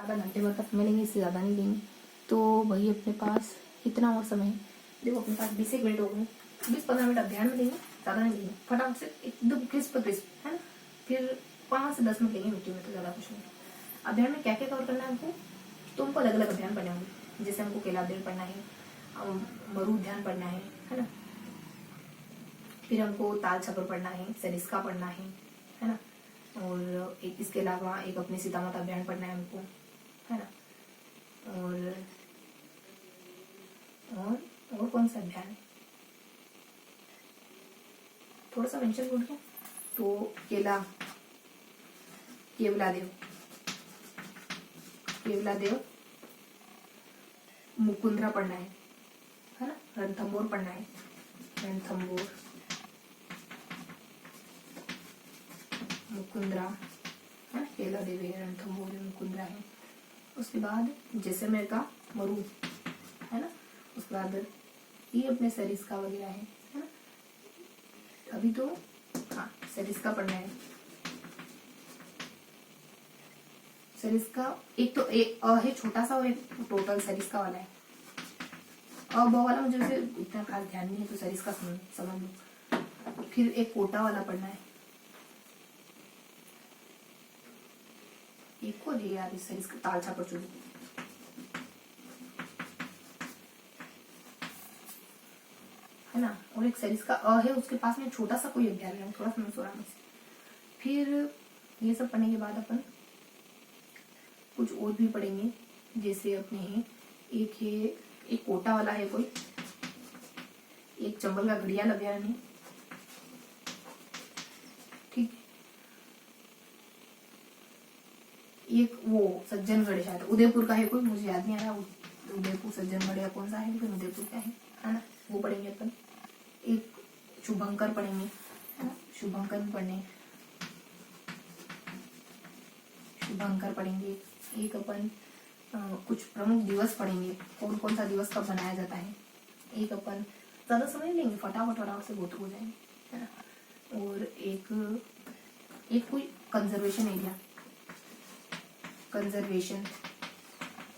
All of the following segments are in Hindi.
आधा घंटे भर तक मिलेंगे, इससे ज़्यादा नहीं लेंगे। तो वही अपने पास इतना और समय, देखो अपने पास 20 मिनट हो गए, 20-15 मिनट अध्ययन में देंगे, ज़्यादा नहीं लेंगे, फटाफट से एकदम क्रिस्प क्रिस्प, है ना। फिर 5 से 10 मिनट लेंगे मिट्टी में, तो ज़्यादा कुछ नहीं। अध्ययन में क्या क्या कवर करना है हमको, तो हमको अलग अलग अध्ययन पढ़ने होंगे। जैसे हमको केलादेव पढ़ना है, मरु ध्यान पढ़ना है ना। फिर हमको ताल छपर पढ़ना है, सरिस्का पढ़ना है ना। और एक इसके अलावा एक अपने सीता माता अभियान पढ़ना है हमको, है ना। और कौन सा अभियान है, थोड़ा सा मेंशन बोल के, तो केवलादेव मुकुंद्रा पढ़ना है ना। रणथंबोर पढ़ना है, रणथंबोर मुकुंद्रा है, केवलादेव है, रणथंबोर है, मुकुंद्रा है। उसके बाद जैसलमेर का मरु है ना। उसके बाद ये अपने सरिस्का वगैरह है ना। अभी तो हाँ सरिस्का पढ़ना है। सरिस्का एक तो एक है छोटा सा, और एक टोटल सरिस्का वाला है। ब वाला मुझे वैसे इतना खास ध्यान नहीं है, तो सरिस्का समझ लो। फिर एक कोटा वाला पढ़ना है, एक को जी यार, सरिस्का ताल छापर चुनी है ना। और एक सरिस्का है, उसके पास में छोटा सा कोई अध्याय है, थोड़ा सा सोरा में से। फिर ये सब पढ़ने के बाद अपन कुछ और भी पढ़ेंगे, जैसे अपने एक कोटा वाला है कोई, एक चंबल का घड़ियाल अभ्यारण्य है, ठीक। एक वो सज्जनगढ़ शायद उदयपुर का है कोई, मुझे याद नहीं आ रहा उदयपुर सज्जनगढ़ या कौन सा है, लेकिन उदयपुर का है ना। वो पढ़ेंगे अपन। एक शुभंकर पढ़ेंगे, है ना। शुभंकर पढ़ेंगे। एक अपन कुछ प्रमुख दिवस पढ़ेंगे, कौन कौन सा दिवस कब मनाया जाता है। एक अपन ज्यादा समय लेंगे, फटाफट से गोथ्रू हो जाएंगे, है ना। और एक कोई कंजर्वेशन एरिया,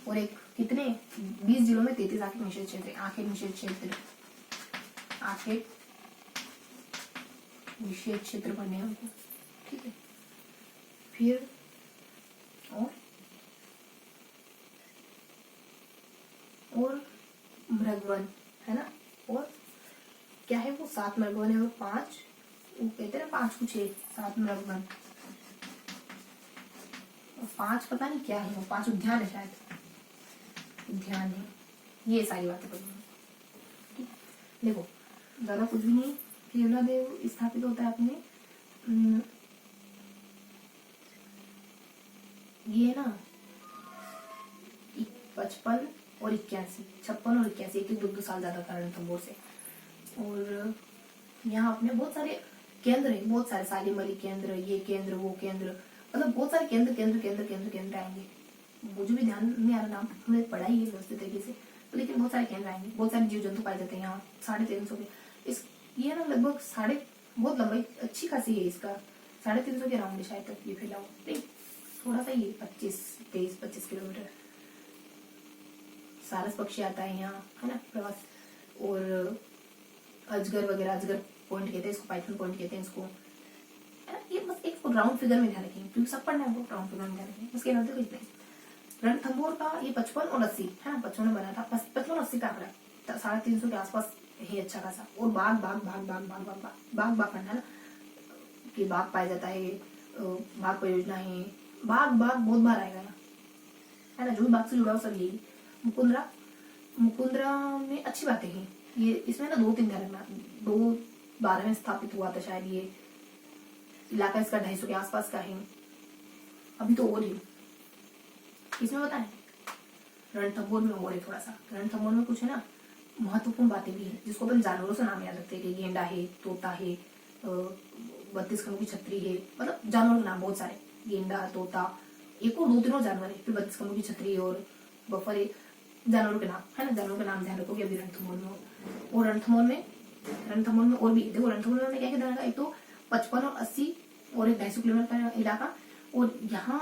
और एक कितने 20 जिलों में 33 आखेट निषेध क्षेत्र, आखेट निषेध क्षेत्र पढ़ने हैं हमको, ठीक है। फिर और मृगवन है ना। और क्या है वो 7 मृगवन है, और 5 वो कहते हैं ना 5 कुछ है, 7 मृगवन और 5 पता नहीं क्या है, वो 5 उद्यान है शायद, उद्यान है। ये सारी बातें पढ़नी। देखो ज्यादा कुछ भी नहीं। केवलादेव स्थापित होता है अपने ये ना 55 और 81, 56 और 81, एक 2 साल ज्यादा था रणथंबोर से। और यहाँ अपने बहुत सारे केंद्र है, बहुत सारे सालिमली केंद्र, ये केंद्र वो केंद्र, मतलब बहुत सारे केंद्र आएंगे। मुझे भी ध्यान नहीं आ रहा नाम, हमने पढ़ा ही है व्यवस्थित तरीके से, तो लेकिन बहुत सारे केंद्र आएंगे, बहुत सारे जीव जंतु पाए जाते हैं यहाँ। 350 के ये ना लगभग बहुत लंबाई अच्छी खासी है इसका, 350 के अराउंड शायद तक ये फैला हुआ, थोड़ा सा ये 25 किलोमीटर। सारस पक्षी आता है यहाँ, है ना, प्रवास। और अजगर वगैरह, अजगर पॉइंट कहते हैं इसको, पाइथन पॉइंट कहते हैं इसको, है ना। ये बस एक राउंड फिगर में ध्यान रखेंगे, क्योंकि सब पढ़ना है वो, राउंड फिगर में ध्यान रखेंगे, बस कहना होता है। रणथंबोर का ये 55 और 80 है ना, 55 में बना था, 55 और 80 का आंकड़ा, 350 के आसपास है अच्छा खासा। और बाघ पढ़ना ना, कि बाघ पाया जाता है, बाघ परियोजना है, बाघ बहुत बार आएगा यहाँ, है ना। जो भी बाघ से जुड़ा हो सब यही। मुकुंद्रा में अच्छी बातें हैं ये, इसमें ना 2-3 ध्यान रखना। 2012 में स्थापित हुआ था शायद ये इलाका, इसका 250 के आसपास का है, अभी तो और ही इसमें बताएं। रणथंबोर में और है थोड़ा सा, रणथंबोर में कुछ है ना महत्वपूर्ण बातें भी हैं, जिसको अपन जानवरों से नाम याद रखते हैं, कि गेंडा है, तोता है, 32 खंभों की छतरी है, मतलब जानवरों के नाम बहुत सारे, गेंडा, तोता, एक और 2-3 और जानवर है, फिर 32 खंभों की छतरी और बफर है, जानवरों के नाम, है ना। जानवरों के नाम ध्यान रखोगे अभी रणथंबोर में। और रणथंबोर में और भी देखो, रणथंबोर में क्या क्या ध्यान रखा, एक तो 55 और 80 और एक 250 किलोमीटर का इलाका। और यहाँ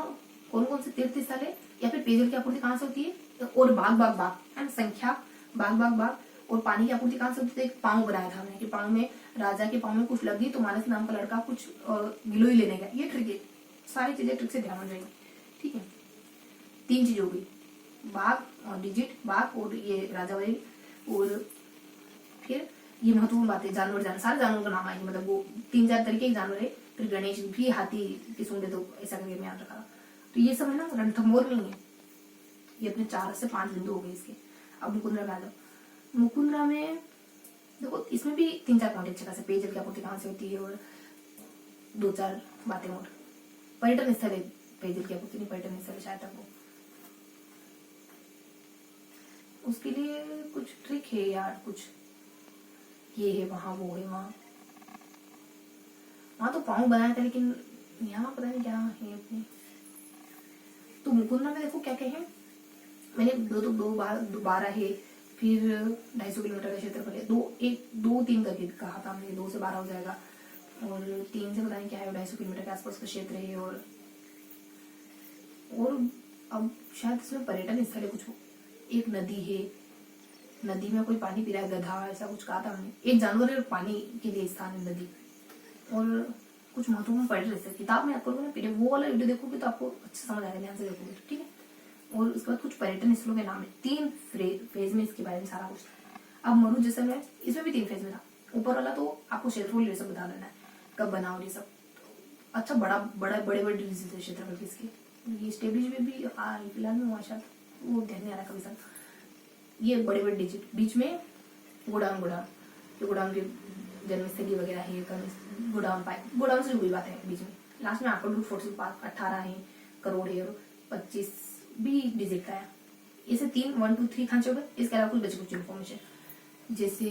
कौन कौन से तीर्थ स्थल है या फिर पेयजल की आपूर्ति कहाँ से होती है, और बाग बाग बाग है ना, संख्या बाग बाग बाग, और पानी की आपूर्ति कहाँ से होती है। एक पाँव बनाया था हमने कि पाँव में, राजा के पाँव में कुछ लगी तो मानस नाम का लड़का कुछ गिलोई लेने गया। ये ट्रिक है, सारी चीजें ट्रिक से ध्यान में रहेगी। ठीक है, 3 चीज हो गई, बाघ और डिजिट, बाघ और ये राजा वही, और फिर ये महत्वपूर्ण बात है जानवर, सारे जानवरों का नाम आएंगे, मतलब वो 3-4 तरीके के जानवर है। फिर गणेश भी हाथी की सूंड है, तो ऐसा करके मैं याद रखा। तो ये सब है ना रणथंभौर में ही है। ये अपने 4 से 5 बिंदु हो गए इसके। अब मुकुंदरा में आ जाओ। मुकुंदरा में देखो, इसमें भी 3-4 पॉइंट अच्छे खासे, पेयजल की आपूर्ति कहाँ से होती है, और 2-4 बातें और पर्यटन स्थल है, पेयजल की आपूर्ति नहीं, पर्यटन स्थल है शायद तक वो, उसके लिए कुछ ट्रिक है यार, कुछ ये है वहां, वो है वहां तो पाँव बनाया था, लेकिन यहाँ पता नहीं क्या है अपने। तो मुकुंदरा में देखो क्या क्या है, मैंने 12 है, फिर 250 किलोमीटर का क्षेत्रफल है, 2-3 करके कहा था हमने, 2 से 12 हो जाएगा, और 3 से पता नहीं क्या है, 250 किलोमीटर के आसपास का क्षेत्र है, और अब शायद इसमें पर्यटन स्थल है कुछ, एक नदी है, नदी में कोई पानी पी रहा है, गधा, ऐसा कुछ कहा था हमने, एक जानवर है, पानी के लिए स्थान है नदी, और कुछ महत्वपूर्ण पर्यटन स्थल। किताब में आपको ना पीडीएफ वो वाला वीडियो देखोगे तो आपको अच्छे समझ आएगा, ध्यान से देखोगे, ठीक है। और उसके बाद कुछ पर्यटन स्थलों के नाम है, 3 फेज में इसके बारे में सारा कुछ। अब मरु जैसलमेर, इसमें भी 3 फेज में था। ऊपर वाला तो आपको क्षेत्रफल ये सब बता देना है, कब बना और ये सब। अच्छा, बड़े क्षेत्रफल के इसके, ये स्टेब्लिश में भी फिलहाल में हुआ शायद, वो ध्यान नहीं आ रहा कभी सब। ये बड़े डिजिट, बीच में गोडाउन, ये गोडाउन की जन्मस्थली वगैरह है, गोडाउन से जुड़ी बात है बीच में। लास्ट में आपको 18 है, करोड़ है, और 25 भी डिजिट का है। इसे 3 1 2 3 खांचे हो गए। इसके अलावा कुछ बचे कुछ इन्फॉर्मेशन, जैसे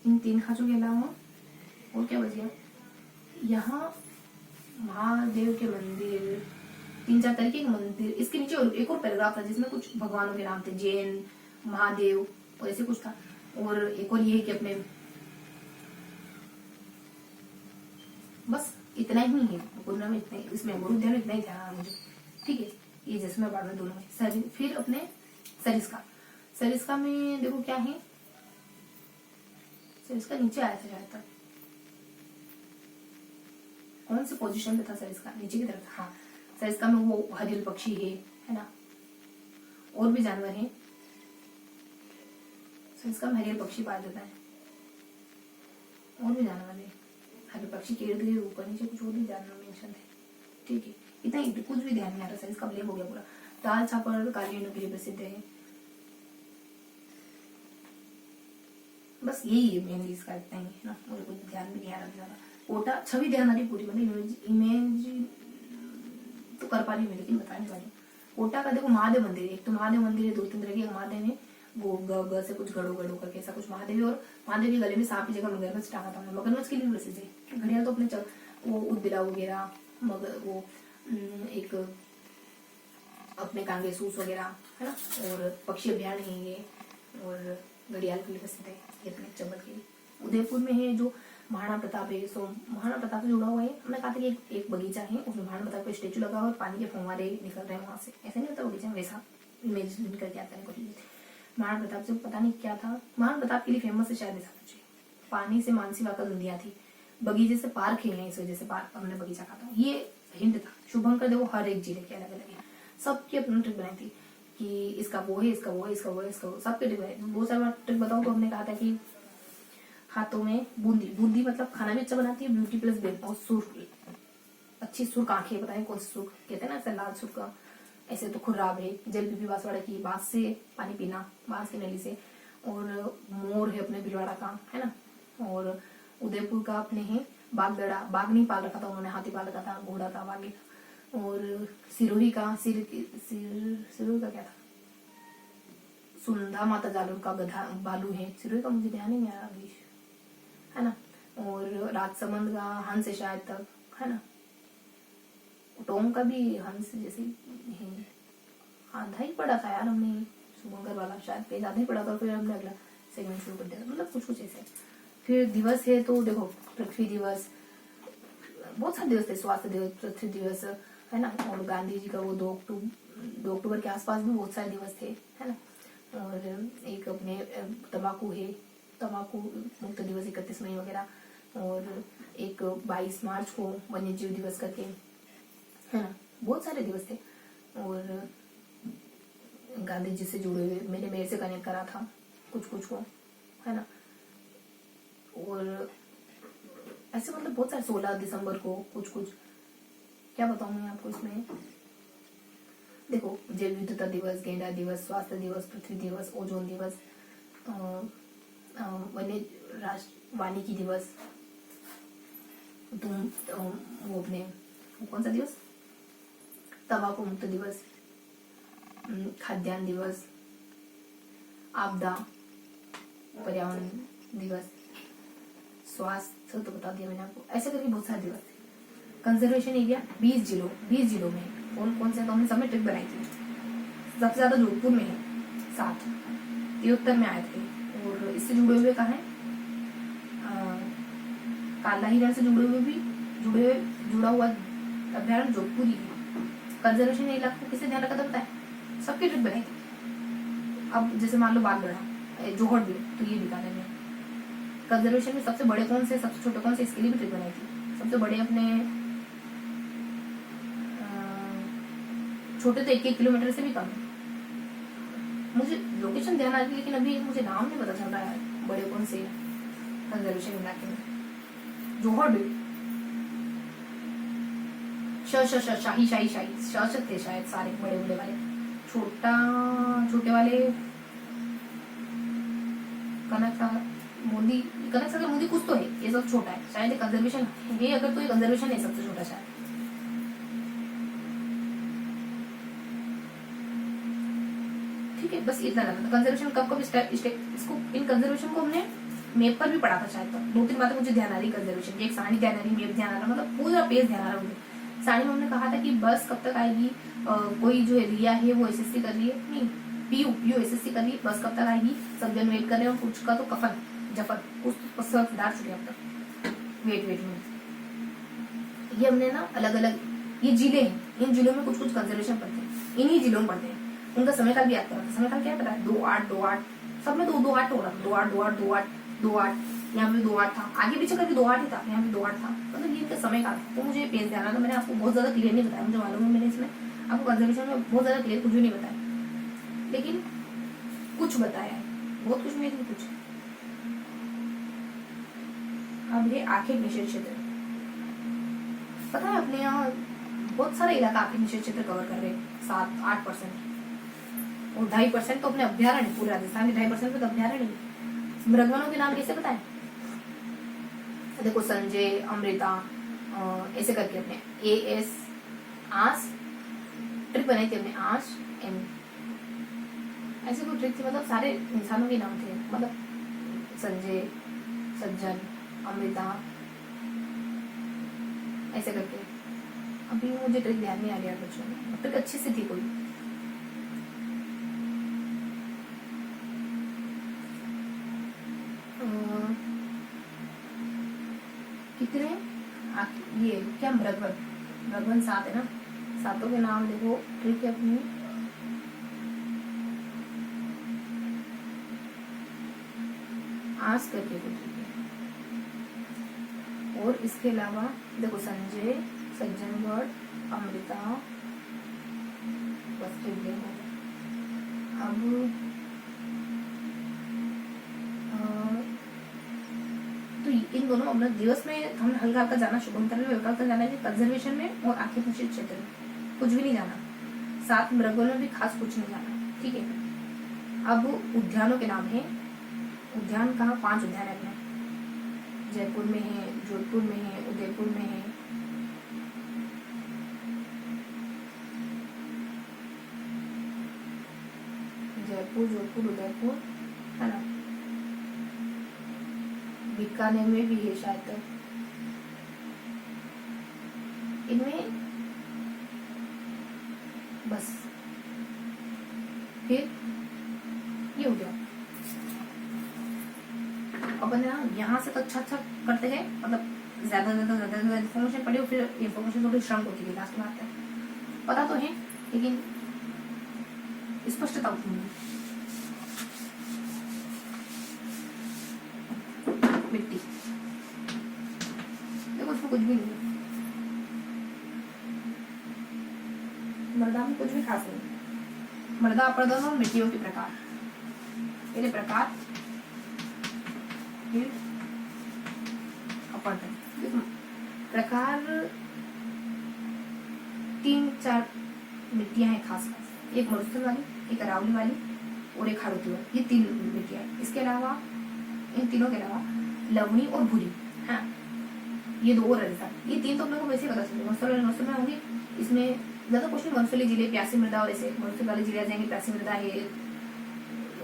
इन 3 खांचों के अलावा और क्या बच गया, यहाँ महादेव के मंदिर, 3-4 तरीके के मंदिर। इसके नीचे एक और पैराग्राफ था जिसमें कुछ भगवानों के नाम थे, जैन, महादेव और ऐसे कुछ था। और एक और ये है कि अपने बस इतना ही है मुकुंदरा में, इतने इसमें गुरुद्वारा इतना ही ध्यान मुझे, ठीक है। ये जैसलमेर बाड़मेर दोनों में। फिर अपने सरिस्का में देखो क्या है, सरिस्का नीचे आया था शायद तक, कौन से पोजीशन पे था सरिस्का, नीचे की तरफ। हाँ, सरिस्का में वो हरियल पक्षी है ना, और भी जानवर हैं। सरिस्का में हरियल पक्षी पाया जाता है, और भी जानवर है, हरियल पक्षी के इर्द गिर्द ऊपर नीचे कुछ और भी जानवर मेंशन है, ठीक है। इतना ही, कुछ भी ध्यान नहीं आ रहा, सरिस्का ब्लैंक हो गया पूरा। दाल चापड़ कालीनों के लिए प्रसिद्ध है, बस यही है मेनली इसका, इतना ही है ना, मुझे कुछ ध्यान भी नहीं आ रहा ज्यादा। कोटा छवि ध्यान आ रही पूरी, मतलब इमेज तो कर पा रही हूँ, लेकिन बता नहीं पा रही हूँ। कोटा का देखो महादेव मंदिर है, एक तो महादेव मंदिर है, 2-3 तरह के महादेव है, वो ग से कुछ गड़ो करके ऐसा कुछ महादेव है। और महादेव के गले में सांप की जगह मगरमच्छ टांगा था, मगरमच्छ के लिए प्रसिद्ध है। घड़ियाल तो अपने वो उदबिला वगैरह, मगर वो एक अपने कांगेसूस वगैरह है ना, और पक्षी अभ्यारण्य है ये, और घड़ियाल के लिए प्रसिद्ध है ये अपने चंबल के लिए। उदयपुर में है जो महाराणा प्रताप है, सो महाराणा प्रताप से जुड़ा हुआ है। हमने कहा था कि एक बगीचा है, उसमें महाराणा प्रताप का स्टेचू लगा हुआ है, पानी के फव्वारे निकल रहे हैं वहां से, ऐसा नहीं होता बगीचा, वैसा इमेज करके आता है कुछ। महाराणा प्रताप से पता नहीं क्या था, महाराणा प्रताप के लिए फेमस है शायद ऐसा कुछ। पानी से मानसी वाकर नदियां थी, बगीचे से पार्क है, इस वजह से पार्क हमने बगीचा कहा था, ये हिंट था। शुभंकर देखो हर एक जिले के अलग अलग है, सबकी अपनी ट्रिक बनाई थी कि इसका वो है, इसका वो है, इसका वो है, इसका वो, सबके ट्रिक बनाई। बहुत सारी बार ट्रिक बताओ तो हमने कहा था कि हाथों में बूंदी मतलब खाना भी अच्छा बनाती है, ब्यूटी प्लस ब्रेन, और सुर, अच्छी सुर्ख आंखें, बताएं कौन सी सुर्ख कहते हैं ना, ऐसा लाल सुर्ख का, ऐसे तो खुर्राब है। जल पीपी बांसवाड़ा की, बांस से पानी पीना, बांस की नली से। और मोर है अपने भिलवाड़ा का, है ना। और उदयपुर का अपने है बागदड़ा, बाघ नहीं पाल रखा था उन्होंने, हाथी पाल रखा था, घोड़ा था, बाघ था। और सिरोही का सिरोही का क्या था, सुंधा माता जालूर का गधा बालू है। सिरोही का मुझे ध्यान ही नहीं आ रहा अभी, है ना। और राजसमंद का हंस है शायद तक, है ना। टोंग का भी हंस जैसे है, आधा ही पढ़ा था यार हमने, शुभंकर वाला शायद पेज आधा ही पढ़ा था, फिर हमने अगला सेगमेंट शुरू कर दिया, मतलब कुछ ऐसे। फिर दिवस है तो देखो, पृथ्वी दिवस, बहुत सारे दिवस थे, स्वास्थ्य दिवस, पृथ्वी दिवस, है ना। और गांधी जी का वो 2 अक्टूबर के आसपास भी बहुत सारे दिवस थे, है ना। और एक अपने तंबाकू है, तंबाकू मुक्त दिवस 31 मई वगैरह। और एक 22 मार्च को वन्य जीव दिवस करके, है ना। बहुत सारे दिवस थे। और गांधी जी से जुड़े हुए मैंने मेरे से कनेक्ट करा था कुछ कुछ को, है ना। और ऐसे मतलब बहुत सारे 16 दिसंबर को कुछ कुछ, क्या बताऊं मैं आपको इसमें। देखो, जैव विविधता दिवस, गेंडा दिवस, स्वास्थ्य दिवस, पृथ्वी दिवस, ओजोन दिवस, वन्य वानिकी दिवस, वो अपने कौन सा दिवस, तंबाकू मुक्त दिवस, खाद्यान्न दिवस, आपदा पर्यावरण दिवस, स्वास्थ्य तो बता दिया मैंने आपको। ऐसे करके बहुत सारे दिवस थे। कंजर्वेशन एरिया 20 जिलों में कौन कौन से, तो हमने सब में ट्रिप बनाई थी। सबसे ज्यादा जोधपुर में है 7, 73 में आए थे। और इससे जुड़े हुए कहाँ है, काला हिरण से जुड़ा हुआ अभ्यारण्य जोधपुर ही है। कंजर्वेशन एरिया को किससे ध्यान रखा था पता है, सबकी ट्रिप बनाई थी। अब जैसे मान लो बागगढ़ा, जोहड़ भी, तो ये बीकानेर में। कंजर्वेशन में सबसे बड़े कौन से, सबसे छोटे कौन से, इसके लिए भी ट्रिप बनाई थी। सबसे बड़े अपने छोटे तो 1-1 किलोमीटर से भी कम है। मुझे लोकेशन ध्यान आ रही है, लेकिन अभी मुझे नाम नहीं पता चल रहा है बड़े कौन से कंजर्वेशन इलाके में। जोहड़ भी शाही थे शायद सारे बड़े वाले। छोटे वाले कनक सागर मोदी कुछ तो है, ये सब छोटा है शायद। कंजर्वेशन है अगर, तो ये कंजर्वेशन है सबसे छोटा शायद। ठीक है, बस इतना जानना था कंजर्वेशन कब स्टेप इसको। इन कंजर्वेशन को हमने मैप पर भी पढ़ा था शायद। तो 2-3 बातें मुझे ध्यान आ रही कंजर्वेशन की। एक सारणी ध्यान आ रही, मैप ध्यान आ रहा, मतलब पूरा पेज ध्यान आ रहा मुझे। सारणी में हमने कहा था कि बस कब तक आएगी, कोई जो रिया है वो एसएससी कर रही है, नहीं पीयू एसएससी कर रही है, बस कब तक आएगी, सब जन वेट कर रहे हैं। और कुछ का तो कफन जफर कुछ सब डाल चुके अब तक, वेट में। ये हमने ना अलग अलग, ये जिले हैं, इन जिलों में कुछ कंजर्वेशन पढ़ते हैं, इन्हीं जिलों में पढ़ते हैं। उनका समय काल भी याद करा था। समय काल क्या पता है, 2-8 सब में 2-2-8 हो रहा था, 2-8 यहाँ पे 2-8 था, आगे पीछे करके 2-8 ही था, यहाँ पे 2-8 था, मतलब ये इनका समय काल। तो मुझे पेज ध्यान रहा था, मैंने आपको बहुत ज्यादा क्लियर नहीं बताया, मुझे मालूम है मैंने इसमें आपको कंजर्वेशन में बहुत ज्यादा क्लियर कुछ भी नहीं बताया, लेकिन कुछ बताया है, बहुत कुछ नहीं, कुछ। अब ये आखिर निषेध क्षेत्र, पता है अपने यहाँ बहुत सारा इलाका आखिर निषेध क्षेत्र कवर कर रहे हैं, 7-8%। और 2.5% तो अपने अभ्यारण्य, पूरे राजस्थान के 2.5% पे तो अभ्यारण्य। मृगवनों के नाम कैसे पता है, देखो संजय, अमृता, ऐसे करके अपने AS आस ट्रिक बनाई थी अपने, आश M ऐसे कोई ट्रिक थी, मतलब सारे इंसानों के नाम थे, मतलब संजय, सज्जन, अमृता, ऐसे करके। अभी मुझे ट्रिक ध्यान नहीं आ रहा बच्चों में, ट्रिक अच्छी सी थी कोई। कितने ये क्या, मृगवन 7 है ना, 7 के नाम देखो। ट्रिक है अपनी, आस करके कुछ है। और इसके अलावा देखो संजय, सज्जनगढ़, अमृता, बस ट्रिक देखो। अब तो इन दोनों अपना दिवस में हम हल्का हल्का जाना, शुभंकर में हल्का हल्का जाना है, कंजर्वेशन में और आखिर निषेध क्षेत्र में कुछ भी नहीं जाना, 7 मृगों में भी खास कुछ नहीं जाना, ठीक है। अब उद्यानों के नाम है। उद्यान कहाँ, 5 उद्यान है अपने, जयपुर में है, जोधपुर में है, उदयपुर में है, जयपुर, जोधपुर, उदयपुर, है ना। बीकानेर में भी है शायद तक। इनमें बस फिर ये हो गया। अपन ना यहाँ से तो अच्छा करते गए, मतलब ज्यादा इन्फॉर्मेशन पढ़ी, फिर इन्फॉर्मेशन थोड़ी श्रंक होती गई, लास्ट में आता है पता तो है लेकिन स्पष्टता उतनी नहीं। मिट्टी, देखो उसमें कुछ भी नहीं है, मृदा में कुछ भी खास नहीं। मृदा अपर्दन और मिट्टियों के प्रकार, पहले प्रकार फिर अपर्दन। देखो प्रकार 3-4 मिट्टियां हैं खास खास, एक मरुस्थल वाली, एक अरावली वाली और एक हाड़ौती वाली, ये 3 मिट्टियां हैं। इसके अलावा इन तीनों के अलावा लवणी और भूरी, हाँ ये 2 और राजस्थान, ये 3 तो अपने को वैसे पता चले। मरुस्थल में होंगे, इसमें ज्यादा क्वेश्चन मरुस्थली जिले, प्यासी मृदा और ऐसे मरुस्थल वाले जिले आ जाएंगे, प्यासी मृदा है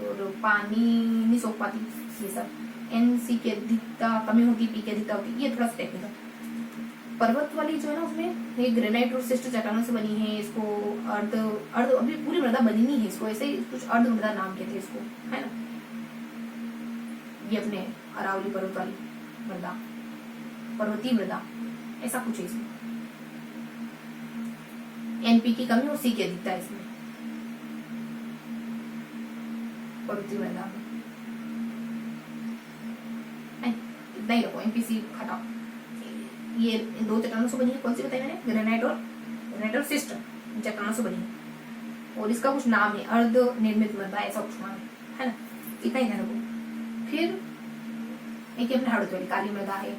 और पानी नहीं सोख पाती, ये सब। NC की अधिकता कमी होती, P की अधिकता होती, ये थोड़ा सा टेक्निकल। पर्वत वाली जो है ना, उसमें ये ग्रेनाइट और शिष्ट चट्टानों से बनी है। इसको अर्ध अर्ध अभी पूरी मृदा बनी नहीं है, इसको ऐसे ही कुछ अर्ध मृदा नाम कहते हैं इसको, है ना। ये अपने अरावली पर्वत वाली मृदा, पर्वतीय मृदा, ऐसा कुछ है इसमें। NP की कमी और C की अधिकता है इसमें पर्वतीय मृदा में। इतना ही रखो, NPC हटाओ। ये इन 2 चट्टानों से बनी है, कौन सी बताई मैंने, ग्रेनाइट और शिष्ट चट्टानों से बनी है और इसका कुछ नाम है, अर्ध निर्मित मृदा, ऐसा कुछ नाम है ना। इतना ही ध्यान रखो। फिर एक अपने हाड़ौती वाली काली मृदा है,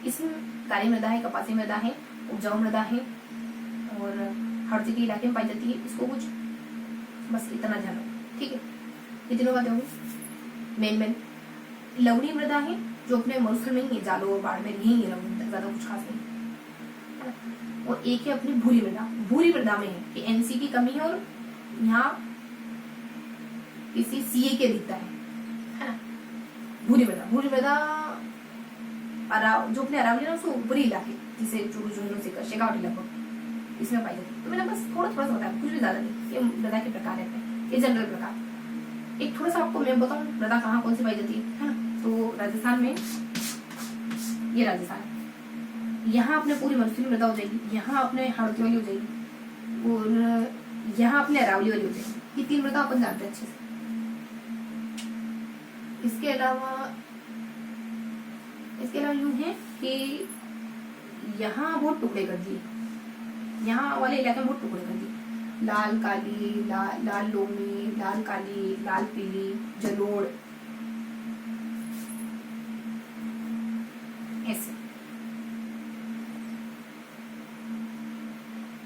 इसमें काली मृदा है, कपासी मृदा है, उपजाऊ मृदा है और हाड़ौती के इलाके में पाई जाती है। इसको कुछ बस इतना ध्यान रखो, ठीक है। ये तीनों बातें होंगी। मेन लवणी मृदा है जो अपने मरुस्थल में ही है, जालो बाड़मेर यही है लवणी मृदा, ज्यादा कुछ खास नहीं है ना। और एक है अपनी भूरी मृदा, भूरी मृदा में है कि NC की कमी है और यहाँ किसी CA की अधिकता है ना। भूरी मृदा जो अपने अरावली ना, उसको ऊपरी इलाके जिसे चूरू झुंझुनू से शेखावटी लगभग इसमें पाई जाती है। तो मैंने बस थोड़ा सा बताया, कुछ भी ज्यादा नहीं। ये मृदा के प्रकार है, ये जनरल प्रकार। एक थोड़ा सा आपको मैं बताऊं मृदा कहाँ कौन सी पाई जाती है ना। तो राजस्थान में, ये राजस्थान है, यहाँ अपने पूरी मरुस्थलीय मृदा हो जाएगी, यहाँ अपने हाड़ौती वाली हो जाएगी और यहाँ अपने अरावली वाली हो जाएगी। ये 3 मृदा अपन जानते हैं अच्छे से। इसके अलावा यूं है कि यहाँ बहुत टुकड़े कर दिए, यहाँ वाले इलाके में बहुत टुकड़े कर दिए। लाल काली, लाल लोमी, लाल काली, लाल पीली, जलोड़, ऐसे,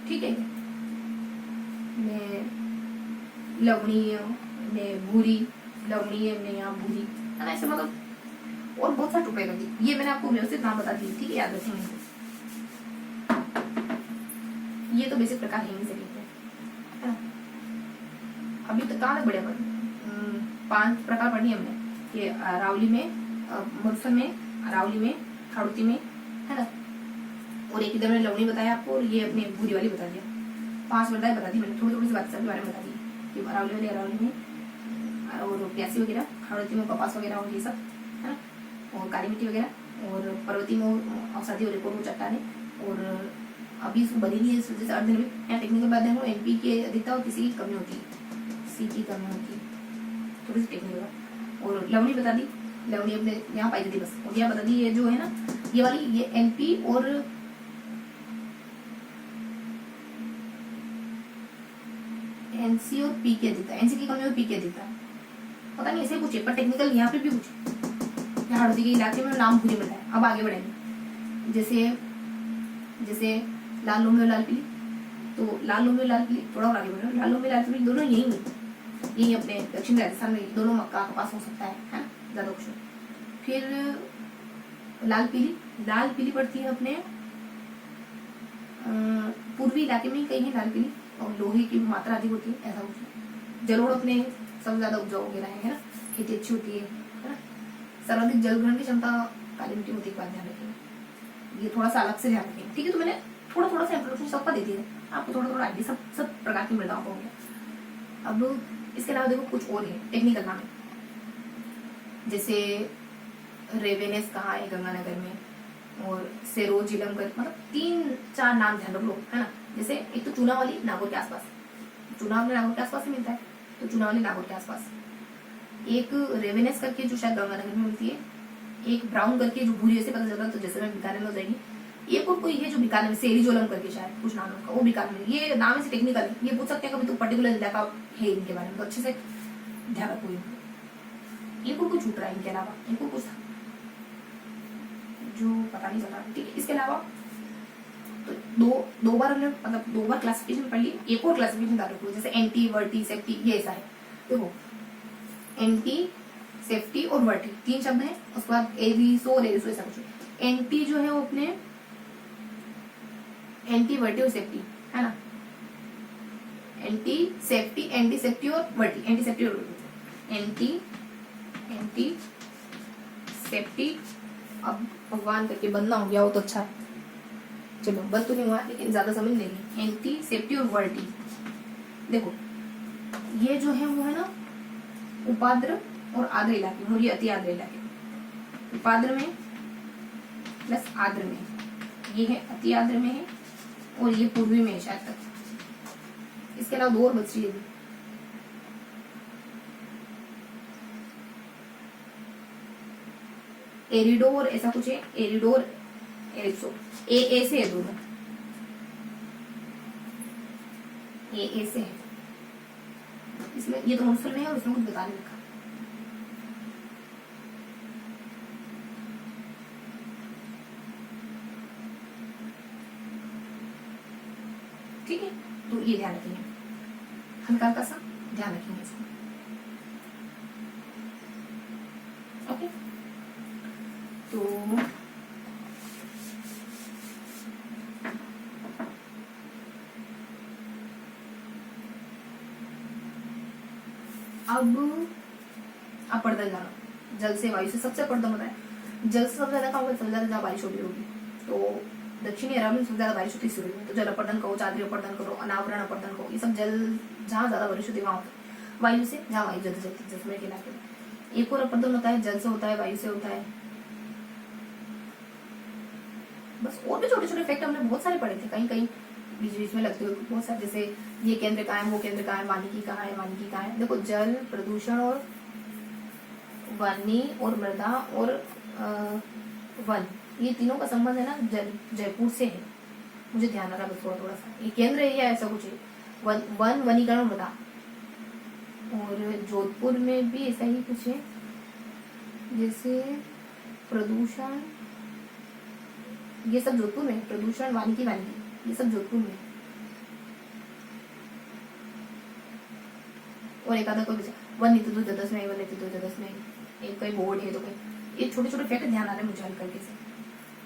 ठीक है। लवणीय ने भूरी, लवणीय ने यहाँ भूरी, है ना। ऐसे मतलब और बहुत सारे टुकड़े कर दिए। ये मैंने आपको व्यवस्थित नाम बता दिए, ठीक है, याद रखेंगे। ये तो बेसिक प्रकार है, से है ना। अभी तक कहाँ तक बढ़िया पर 5 प्रकार पढ़ी हमने। ये अरावली में, मरुस्थल में, अरावली में, हाड़ौती में, है ना। और एक इधर मैंने लवणी बताया आपको और ये अपने भूरी वाली बता दिया। 5 मृदाएं बता दी मैंने, थोड़ी थोड़ी सी बात सबके बारे में बता दी कि अरावली वाली अरावली में और प्यासी वगैरह, हाड़ौती में कपास वगैरह और ये सब, है ना। और काली मिट्टी वगैरह, और पर्वतीय में औषधि और रिपोर्ट चट्टाने। और अभी इसको बनी नहीं है, जैसे अर्ध निर्मित, यहाँ टेक्निकल बात देखो, NP की अधिकता और किसी की कमी होती है, C की कमी होती है, थोड़ी सी टेक्निकल। और लवणी बता दी, लवणी अपने यहाँ पाई जाती बस। और यहाँ बता दी ये जो है ना, ये वाली, ये NP और NC और P की अधिकता, NC की कमी और P की अधिकता, पता नहीं ऐसे पूछे, पर टेक्निकल यहाँ पे भी पूछे। हाड़ौती के इलाके में नाम भूरी मृदा है। अब आगे बढ़ेंगे, जैसे लाल लोमी और लाल पीली। तो लाल लोमी और लाल पीली, थोड़ा और आगे बढ़े, लाल लोमी लाल पीली दोनों यही अपने दक्षिण राजस्थान में दोनों मक्का कपास हो सकता है, ज्यादा कुछ। फिर लाल पीली पड़ती है अपने पूर्वी इलाके में ही कहीं है लाल पीली, और लोहे की मात्रा अधिक होती है, ऐसा कुछ। जलोड़ अपने सबसे ज्यादा उपजाऊ वगैरह है ना, खेती अच्छी होती है ना। सर्वाधिक जल ग्रहण की क्षमता काली मिट्टी होती है, बात ध्यान रखिए, ये थोड़ा सा अलग से ध्यान रखें, ठीक है। तो मैंने थोड़ा सा इंट्रोडक्शन सबका दे दिया, आपको थोड़ा आइडिया सब प्रकार की मृदाओं को हो गया। अब इसके अलावा देखो कुछ और है टेक्निकल नाम, जैसे रेवेनेस कहाँ है गंगानगर में, और सेरो जिलमगढ़, मतलब 3-4 नाम ध्यान रख लो, है ना। जैसे एक तो चूनावली नागौर के आसपास, चूनावली नागौर के आसपास ही मिलता है, तो चूनावली नागौर के आसपास। एक रेवेनेस करके जो शायद गंगानगर में मिलती है, एक ब्राउन करके जो भूरी जैसे पता चल रहा है, तो जैसे में बीकानेर में हो जाएगी। एक और कोई है जो बीकानेर में सेरीजोलम करके शायद कुछ नाम है उसका, वो बीकानेर में। ये नाम ऐसे टेक्निकल है, ये पूछ सकते हैं कभी तो पर्टिकुलर जिला का है इनके बारे में, तो अच्छे से ध्यान रखो। एक और कोई छूट रहा है इनके अलावा, एक और कुछ था जो पता नहीं चला, ठीक है। इसके अलावा तो दो बार हमने मतलब 2 बार क्लासिफिकेशन पढ़ ली, एक और क्लासिफिकेशन डाल रखो, जैसे एंटी, वर्टी, सेफ्टी, ये ऐसा है। देखो एंटी, सेफ्टी और वर्टी 3 शब्द हैं, उसके बाद एविसो और एविसो ऐसा कुछ। एंटी जो है वो अपने एंटी, वर्टी और सेफ्टी है ना, एंटी सेफ्टी और वर्टी, एंटी सेफ्टी और वर्टी, एंटी सेफ्टी। अब भगवान करके बनना हो गया वो तो अच्छा है, चलो बस तो नहीं हुआ लेकिन ज्यादा समझ लेंगे। एंटी सेफ्टी और वर्टी, देखो ये जो है वो है ना उपाद्र और आद्र इलाके, और ये अति आद्र इलाके। उपाद्र में प्लस आद्र में, ये है अति आद्र में है, और ये पूर्वी में है शायद तक। इसके अलावा 2 और बच रही है, एरिडोर ऐसा कुछ है, एरिडोर एरिप्सो, ए से है दोनों, ए से है। इसमें ये तो नोट्स में है और इसमें कुछ बता नहीं रखा। ठीक है, तो ये ध्यान रखेंगे, हल्का हल्का सा ध्यान रखेंगे इसको। ओके, तो अब अपर्दन जाना, जल से वायु से सबसे अपर्दन होता है। जल से सबसे ज्यादा कहाँ होगा, सबसे ज्यादा बारिश होती होगी, तो दक्षिणी अरब में सबसे ज्यादा बारिश होती है सूर्य में, तो जल अपर्दन कहो, चादरी अपर्दन करो, अनावरण अपर्दन कहो, ये सब जल जहाँ ज्यादा बारिश होती है वहां होता है। वायु से, जहाँ वायु ज्यादा चलती है जैसलमेर के इलाके में। एक और अपर्दन होता है, जल से होता है, वायु से होता है। बस और भी छोटे छोटे फैक्ट हमने बहुत सारे पढ़े थे, कहीं कहीं बीच बीच में लगते हुए बहुत सारे, जैसे ये केंद्र कहाँ है, वो केंद्र कहाँ है, वानिकी कहाँ है, वानिकी कहाँ है। देखो जल, प्रदूषण और वानी और मृदा और वन, ये तीनों का संबंध है ना जयपुर से है, मुझे ध्यान रखा बस थोड़ा सा। ये केंद्र एरिया ऐसा कुछ है, वन वनीकरण मृदा। और जोधपुर में भी ऐसा ही कुछ है, जैसे प्रदूषण, ये सब जोधपुर में, प्रदूषण, वानिकी, ये सब जोधपुर में। और एक आधा कोई वन नीति 2010 में, वन नीति 2010 में, एक कहीं बोर्ड है तो कहीं, ये छोटे छोटे फैक्ट ध्यान आ रहे हैं मुझे हल्के से।